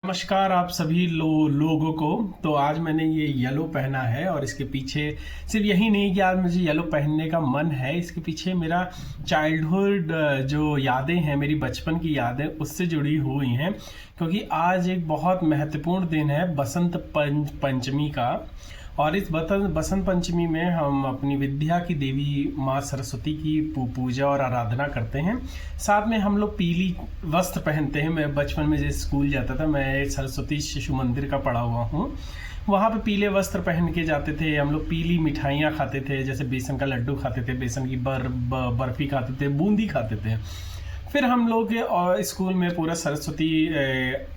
नमस्कार आप सभी लोगों को। तो आज मैंने ये येलो पहना है और इसके पीछे सिर्फ यही नहीं कि आज मुझे येलो पहनने का मन है, इसके पीछे मेरा चाइल्डहुड जो यादें हैं, मेरी बचपन की यादें उससे जुड़ी हुई हैं। क्योंकि आज एक बहुत महत्वपूर्ण दिन है बसंत पंचमी का। और इस बसंत पंचमी में हम अपनी विद्या की देवी माँ सरस्वती की पूजा और आराधना करते हैं। साथ में हम लोग पीली वस्त्र पहनते हैं। मैं बचपन में जैसे स्कूल जाता था, मैं सरस्वती शिशु मंदिर का पढ़ा हुआ हूँ। वहाँ पे पीले वस्त्र पहन के जाते थे हम लोग। पीली मिठाइयाँ खाते थे, जैसे बेसन का लड्डू खाते थे, बेसन की बर्फी खाते थे, बूंदी खाते थे। फिर हम लोग और स्कूल में पूरा सरस्वती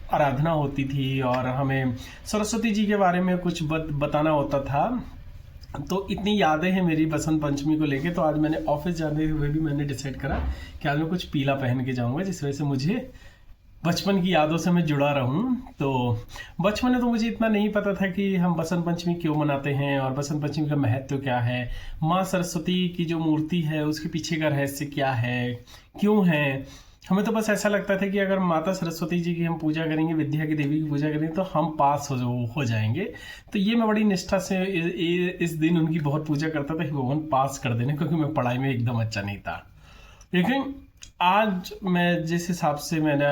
आराधना होती थी और हमें सरस्वती जी के बारे में कुछ बताना होता था। तो इतनी यादें हैं मेरी बसंत पंचमी को लेके। तो आज मैंने ऑफिस जाने हुए भी मैंने डिसाइड करा कि आज मैं कुछ पीला पहन के जाऊंगा, जिस वजह से मुझे बचपन की यादों से मैं जुड़ा रहूं। तो बचपन में तो मुझे इतना नहीं पता था कि हम बसंत पंचमी क्यों मनाते हैं और बसंत पंचमी का महत्व क्या है, माँ सरस्वती की जो मूर्ति है उसके पीछे का रहस्य क्या है, क्यों है। हमें तो बस ऐसा लगता था कि अगर माता सरस्वती जी की हम पूजा करेंगे, विद्या की देवी की पूजा करेंगे, तो हम पास हो जाएंगे। तो ये मैं बड़ी निष्ठा से इस दिन उनकी बहुत पूजा करता था कि भगवान पास कर देने, क्योंकि मैं पढ़ाई में एकदम अच्छा नहीं था। लेकिन आज मैं जिस हिसाब से मैंने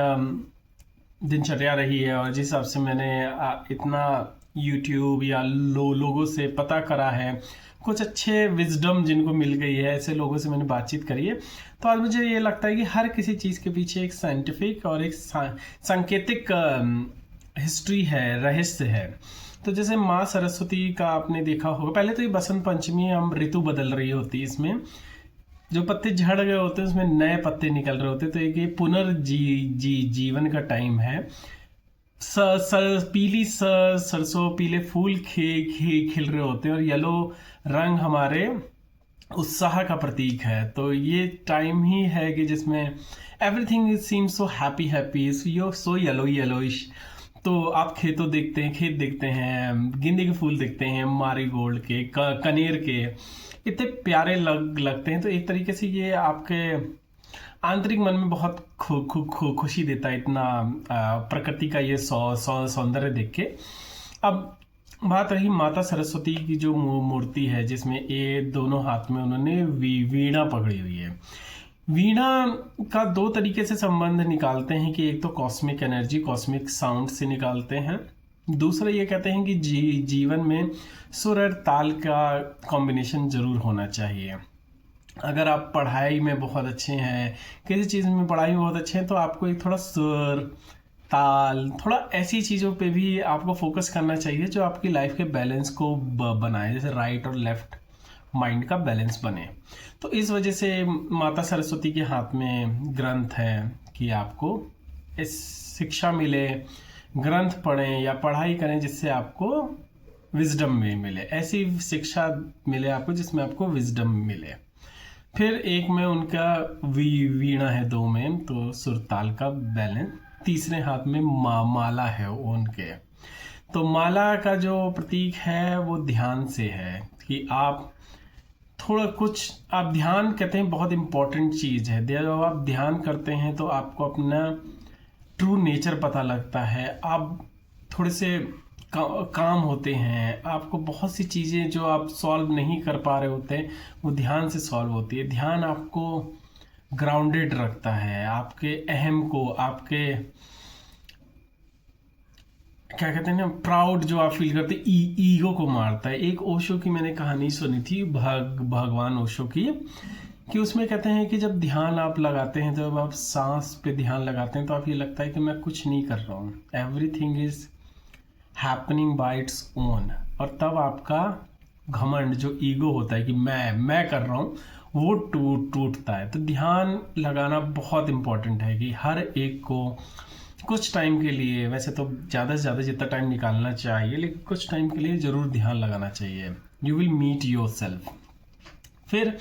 दिनचर्या रही है और जिस हिसाब से मैंने इतना यूट्यूब या लोगों से पता करा है, कुछ अच्छे विजडम जिनको मिल गई है, ऐसे लोगों से मैंने बातचीत करी है, तो आज मुझे ये लगता है कि हर किसी चीज़ के पीछे एक साइंटिफिक और एक सांकेतिक हिस्ट्री है, रहस्य है। तो जैसे माँ सरस्वती का आपने देखा होगा, पहले तो ये बसंत पंचमी हम ऋतु बदल रही होती है, इसमें जो पत्ते झड़ गए होते हैं उसमें नए पत्ते निकल रहे होते हैं। तो एक ये जीवन का टाइम है। पीली सरसों, पीले फूल खिल रहे होते हैं और येलो रंग हमारे उत्साह का प्रतीक है। तो ये टाइम ही है कि जिसमें everything seems so happy happy, so yellowish. तो आप खेत देखते हैं, गेंदे के फूल देखते हैं, मारीगोल्ड के, कनेर के, इतने प्यारे लगते हैं। तो एक तरीके से ये आपके आंतरिक मन में बहुत खुशी देता है, इतना प्रकृति का ये सौंदर्य देख के। अब बात रही माता सरस्वती की जो मूर्ति है, जिसमें ये दोनों हाथ में उन्होंने वीणा पकड़ी हुई है। वीणा का दो तरीके से संबंध निकालते हैं कि एक तो कॉस्मिक एनर्जी, कॉस्मिक साउंड से निकालते हैं। दूसरा ये कहते हैं कि जीवन में सुर और ताल का कॉम्बिनेशन जरूर होना चाहिए। अगर आप पढ़ाई में बहुत अच्छे हैं, किसी चीज़ में पढ़ाई में बहुत अच्छे हैं, तो आपको एक थोड़ा सुर, ताल, थोड़ा ऐसी चीज़ों पे भी आपको फोकस करना चाहिए जो आपकी लाइफ के बैलेंस को बनाए, जैसे राइट और लेफ्ट माइंड का बैलेंस बने। तो इस वजह से माता सरस्वती के हाथ में ग्रंथ है कि आपको इस शिक्षा मिले, ग्रंथ पढ़ें या पढ़ाई करें जिससे आपको विजडम में मिले, ऐसी शिक्षा मिले आपको जिसमें आपको विजडम मिले। फिर एक में उनका वीणा है, दो में तो सुर ताल का बैलेंस। तीसरे हाथ में माला है उनके। तो माला का जो प्रतीक है वो ध्यान से है कि आप थोड़ा कुछ, आप ध्यान कहते हैं बहुत इंपॉर्टेंट चीज़ है। जब आप ध्यान करते हैं तो आपको अपना ट्रू नेचर पता लगता है, आप थोड़े से काम होते हैं, आपको बहुत सी चीज़ें जो आप सॉल्व नहीं कर पा रहे होते हैं वो ध्यान से सॉल्व होती है। ध्यान आपको ग्राउंडेड रखता है, आपके अहम को, आपके क्या कहते हैं ना, प्राउड जो आप फील करते हैं, ईगो को मारता है। एक ओशो की मैंने कहानी सुनी थी, भगवान ओशो की, कि उसमें कहते हैं कि जब ध्यान आप लगाते हैं, जब आप सांस पे ध्यान लगाते हैं, तो आप ये लगता है कि मैं कुछ नहीं कर रहा हूँ, everything is happening bye its own. और तब आपका घमंड जो ईगो होता है कि मैं कर रहा हूँ, वो टूटता है। तो ध्यान लगाना बहुत इम्पोर्टेंट है कि हर एक को कुछ टाइम के लिए, वैसे तो ज़्यादा से ज़्यादा जितना टाइम निकालना चाहिए, लेकिन कुछ टाइम के लिए ज़रूर ध्यान लगाना चाहिए। You will meet yourself. फिर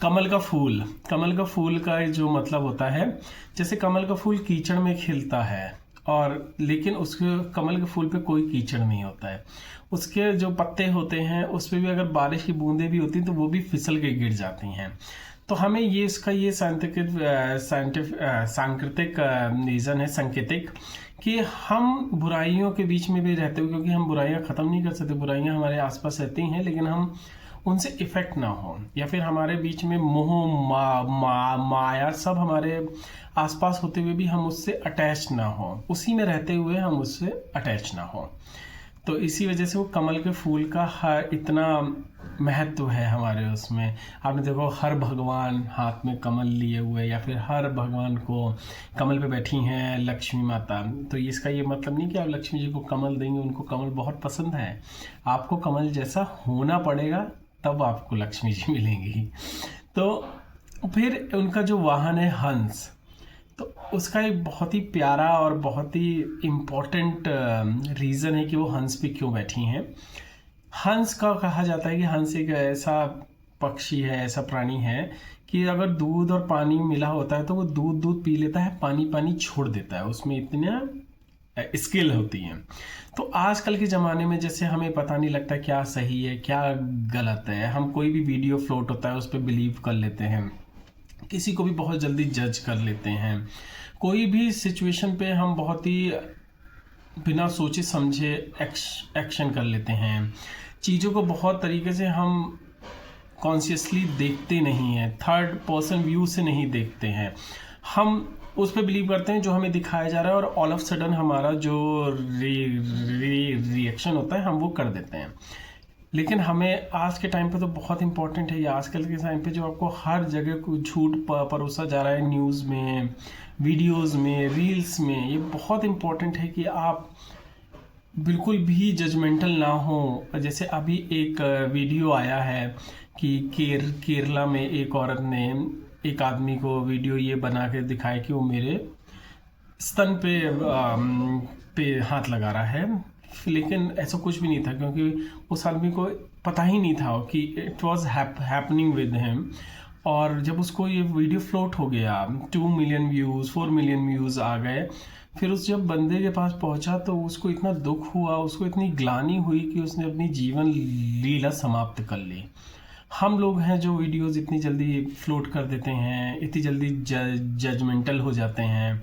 कमल का फूल, कमल का फूल का जो मतलब होता है, जैसे कमल का फूल कीचड़ में खिलता है और लेकिन उसके कमल के फूल पे कोई कीचड़ नहीं होता है। उसके जो पत्ते होते हैं उस पर भी अगर बारिश की बूंदें भी होती हैं तो वो भी फिसल के गिर जाती हैं। तो हमें ये इसका ये सांकेतिक रीज़न है, सांकेतिक, कि हम बुराइयों के बीच में भी रहते हुए, क्योंकि हम बुराइयां ख़त्म नहीं कर सकते, बुराइयां हमारे आसपास रहती हैं, लेकिन हम उनसे इफ़ेक्ट ना हो, या फिर हमारे बीच में मोह माया सब हमारे आसपास होते हुए भी हम उससे अटैच ना हो, उसी में रहते हुए हम उससे अटैच ना हो। तो इसी वजह से वो कमल के फूल का हर इतना महत्व है हमारे उसमें। आपने देखो हर भगवान हाथ में कमल लिए हुए, या फिर हर भगवान को कमल पे बैठी हैं लक्ष्मी माता। तो इसका ये मतलब नहीं कि आप लक्ष्मी जी को कमल देंगे, उनको कमल बहुत पसंद है, आपको कमल जैसा होना पड़ेगा तब आपको लक्ष्मी जी मिलेंगी। तो फिर उनका जो वाहन है हंस, तो उसका एक बहुत ही प्यारा और बहुत ही इम्पोर्टेंट रीज़न है कि वो हंस पे क्यों बैठी हैं। हंस का कहा जाता है कि हंस एक ऐसा पक्षी है, ऐसा प्राणी है कि अगर दूध और पानी मिला होता है तो वो दूध पी लेता है, पानी पानी छोड़ देता है, उसमें इतना स्किल होती है। तो आजकल के ज़माने में जैसे हमें पता नहीं लगता क्या सही है क्या गलत है, हम कोई भी वीडियो फ्लोट होता है उस पर बिलीव कर लेते हैं, किसी को भी बहुत जल्दी जज कर लेते हैं, कोई भी सिचुएशन पे हम बहुत ही बिना सोचे समझे एक्शन कर लेते हैं, चीज़ों को बहुत तरीके से हम कॉन्शियसली देखते नहीं हैं, थर्ड पर्सन व्यू से नहीं देखते हैं, हम उस पर बिलीव करते हैं जो हमें दिखाया जा रहा है, और ऑल ऑफ सडन हमारा जो रिएक्शन होता है हम वो कर देते हैं। लेकिन हमें आज के टाइम पे तो बहुत इंपॉर्टेंट है ये, आजकल के टाइम पे जो आपको हर जगह को झूठ परोसा जा रहा है, न्यूज़ में, वीडियोस में, रील्स में, ये बहुत इंपॉर्टेंट है कि आप बिल्कुल भी जजमेंटल ना हो। जैसे अभी एक वीडियो आया है कि केरला में एक औरत ने एक आदमी को वीडियो ये बना के दिखाया कि वो मेरे स्तन पे हाथ लगा रहा है, लेकिन ऐसा कुछ भी नहीं था, क्योंकि उस आदमी को पता ही नहीं था कि it was happening with him. और जब उसको ये वीडियो फ्लोट हो गया, 2 मिलियन व्यूज़, 4 मिलियन व्यूज़ आ गए, फिर उस जब बंदे के पास पहुंचा तो उसको इतना दुख हुआ, उसको इतनी ग्लानि हुई कि उसने अपनी जीवन लीला समाप्त कर ली। हम लोग हैं जो वीडियोस इतनी जल्दी फ्लोट कर देते हैं, इतनी जल्दी जजमेंटल हो जाते हैं,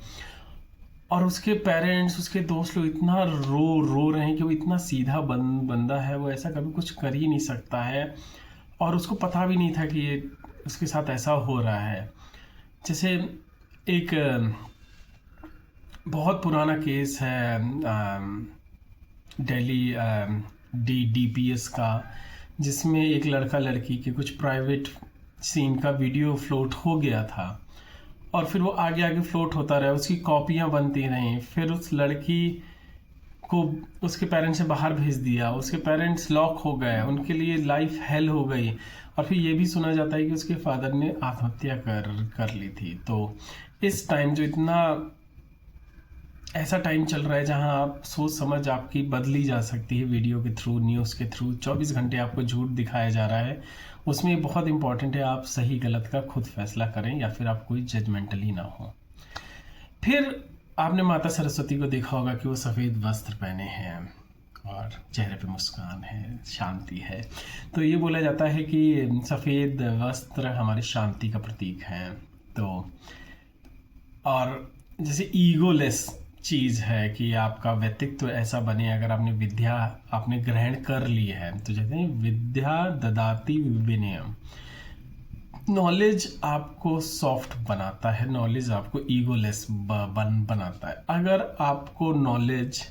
और उसके पेरेंट्स, उसके दोस्त लोग इतना रो रहे हैं कि वो इतना सीधा बंदा है, वो ऐसा कभी कुछ कर ही नहीं सकता है, और उसको पता भी नहीं था कि ये उसके साथ ऐसा हो रहा है। जैसे एक बहुत पुराना केस है दिल्ली DPS का, जिसमें एक लड़का लड़की के कुछ प्राइवेट सीन का वीडियो फ्लोट हो गया था, और फिर वो आगे आगे फ्लोट होता रहा, उसकी कॉपियाँ बनती रहीं, फिर उस लड़की को उसके पेरेंट्स ने बाहर भेज दिया, उसके पेरेंट्स लॉक हो गए, उनके लिए लाइफ हेल हो गई, और फिर ये भी सुना जाता है कि उसके फादर ने आत्महत्या कर ली थी। तो इस टाइम जो इतना ऐसा टाइम चल रहा है जहां आप सोच समझ आपकी बदली जा सकती है वीडियो के थ्रू, न्यूज़ के थ्रू, 24 घंटे आपको झूठ दिखाया जा रहा है, उसमें बहुत इंपॉर्टेंट है आप सही गलत का खुद फैसला करें, या फिर आप कोई जजमेंटली ना हो। फिर आपने माता सरस्वती को देखा होगा कि वो सफ़ेद वस्त्र पहने हैं और चेहरे पे मुस्कान है, शांति है। तो ये बोला जाता है कि सफ़ेद वस्त्र हमारी शांति का प्रतीक है। तो और जैसे ईगोलेस चीज़ है कि आपका व्यक्तित्व ऐसा बने, अगर आपने विद्या आपने ग्रहण कर ली है, तो कहते हैं विद्या ददाति विनयम, नॉलेज आपको सॉफ्ट बनाता है, नॉलेज आपको ईगोलेस बनाता है। अगर आपको नॉलेज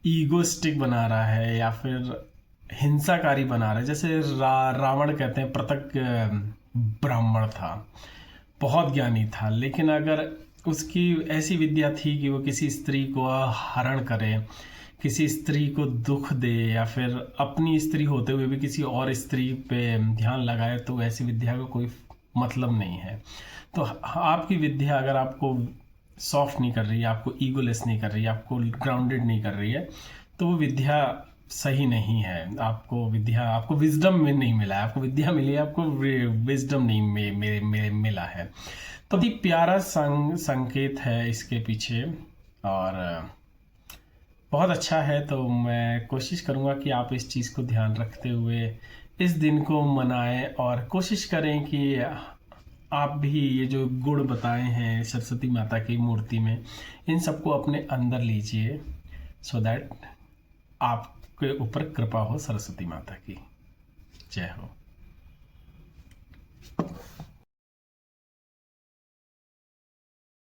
ईगोस्टिक बना रहा है या फिर हिंसाकारी बना रहा है, जैसे रावण कहते हैं पृथक ब्राह्मण था, बहुत ज्ञानी था, लेकिन अगर उसकी ऐसी विद्या थी कि वो किसी स्त्री को हरण करे, किसी स्त्री को दुख दे, या फिर अपनी स्त्री होते हुए भी किसी और स्त्री पे ध्यान लगाए, तो ऐसी विद्या का कोई मतलब नहीं है। तो आपकी विद्या अगर आपको सॉफ्ट नहीं कर रही है, आपको ईगोलेस नहीं कर रही है, आपको ग्राउंडेड नहीं कर रही है, तो वो विद्या सही नहीं है। आपको विजडम में नहीं मिला है, आपको विद्या मिली है, आपको विजडम नहीं मिला है। तो बहुत ही प्यारा संकेत है इसके पीछे, और बहुत अच्छा है। तो मैं कोशिश करूँगा कि आप इस चीज़ को ध्यान रखते हुए इस दिन को मनाएं और कोशिश करें कि आप भी ये जो गुण बताए हैं सरस्वती माता की मूर्ति में, इन सबको अपने अंदर लीजिए, सो दैट आपके ऊपर कृपा हो सरस्वती माता की। जय हो।